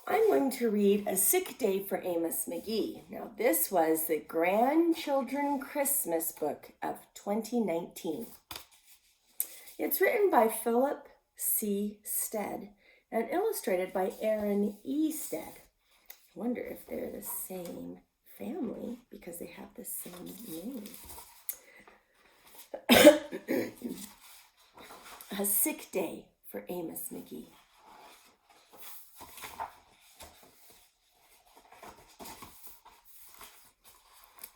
I'm going to read A Sick Day for Amos McGee. Now, this was the Grandchildren Christmas book of 2019. It's written by Philip C Stead and illustrated by Erin Stead. I wonder if they're the same family because they have the same name. A Sick Day for Amos McGee.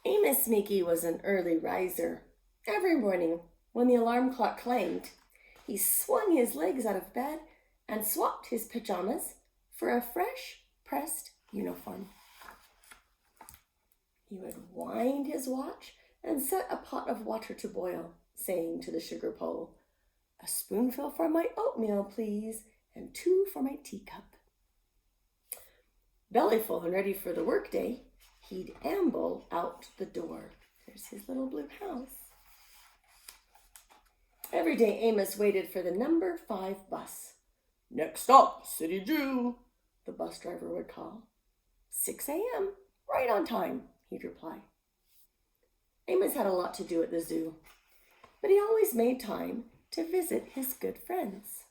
Amos McGee was an early riser. Every morning, when the alarm clock clanged, he swung his legs out of bed and swapped his pajamas for a fresh, pressed uniform. He would wind his watch and set a pot of water to boil, saying to the sugar pole, "A spoonful for my oatmeal, please, and 2 for my teacup." Bellyful and ready for the workday, he'd amble out the door. There's his little blue house. Every day, Amos waited for the number 5 bus. "Next stop, City Jew," the bus driver would call. 6 a.m., right on time, he'd reply. Amos had a lot to do at the zoo, but he always made time to visit his good friends.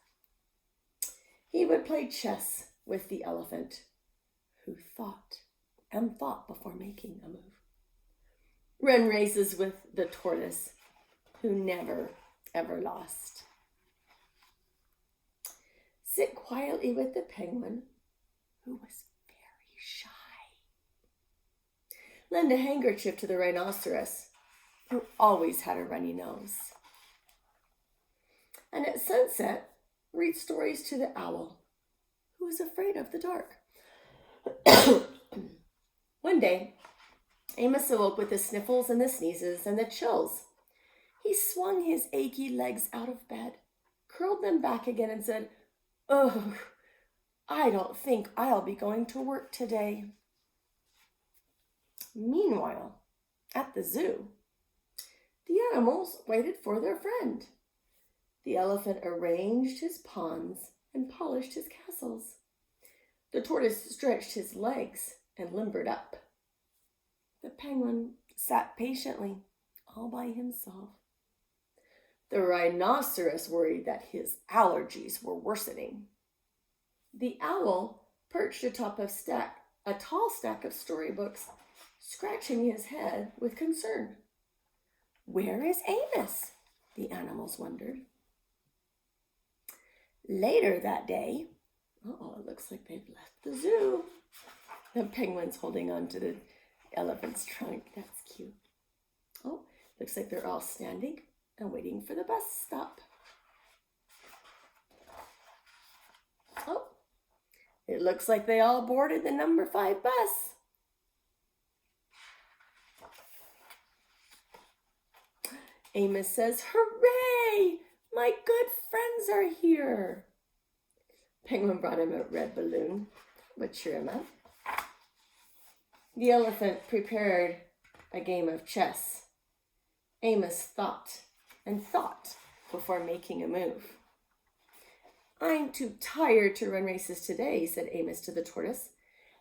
He would play chess with the elephant, who thought before making a move. Run races with the tortoise, who never, ever lost. Sit quietly with the penguin, who was very shy. Lend a handkerchief to the rhinoceros, who always had a runny nose. And at sunset, read stories to the owl, who was afraid of the dark. One day, Amos awoke with the sniffles and the sneezes and the chills. He swung his achy legs out of bed, curled them back again, and said, "Ugh, I don't think I'll be going to work today." Meanwhile, at the zoo, the animals waited for their friend. The elephant arranged his ponds and polished his castles. The tortoise stretched his legs and limbered up. The penguin sat patiently, all by himself. The rhinoceros worried that his allergies were worsening. The owl perched atop a tall stack of storybooks, scratching his head with concern. Where is Amos? The animals wondered. Later that day, it looks like they've left the zoo. The penguin's holding on to the elephant's trunk. That's cute. Looks like they're all standing and waiting for the bus stop. It looks like they all boarded the number 5 bus. Amos says, "Hooray! My good friends are here." Penguin brought him a red balloon. Would cheer him up. The elephant prepared a game of chess. Amos thought and thought before making a move. "I'm too tired to run races today," said Amos to the tortoise.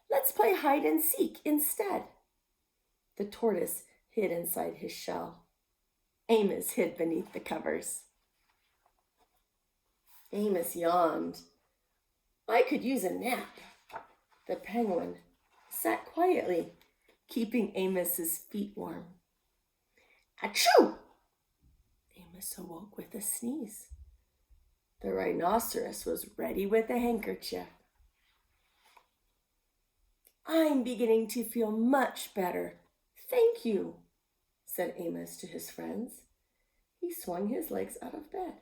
"Let's play hide and seek instead." The tortoise hid inside his shell. Amos hid beneath the covers. Amos yawned. "I could use a nap." The penguin sat quietly, keeping Amos's feet warm. Achoo! Amos awoke with a sneeze. The rhinoceros was ready with a handkerchief. "I'm beginning to feel much better. Thank you," said Amos to his friends. He swung his legs out of bed.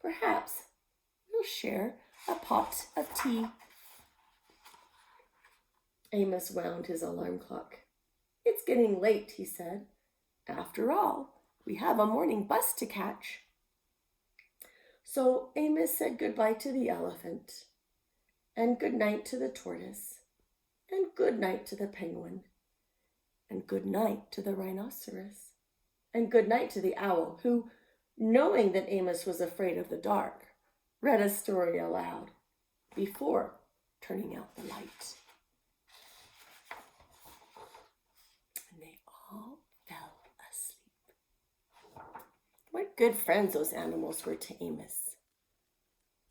"Perhaps we'll share a pot of tea." Amos wound his alarm clock. "It's getting late," he said. "After all, we have a morning bus to catch." So Amos said goodbye to the elephant, and good night to the tortoise, and good night to the penguin, and good night to the rhinoceros, and good night to the owl, who, knowing that Amos was afraid of the dark, read a story aloud before turning out the light. And they all fell asleep. What good friends those animals were to Amos.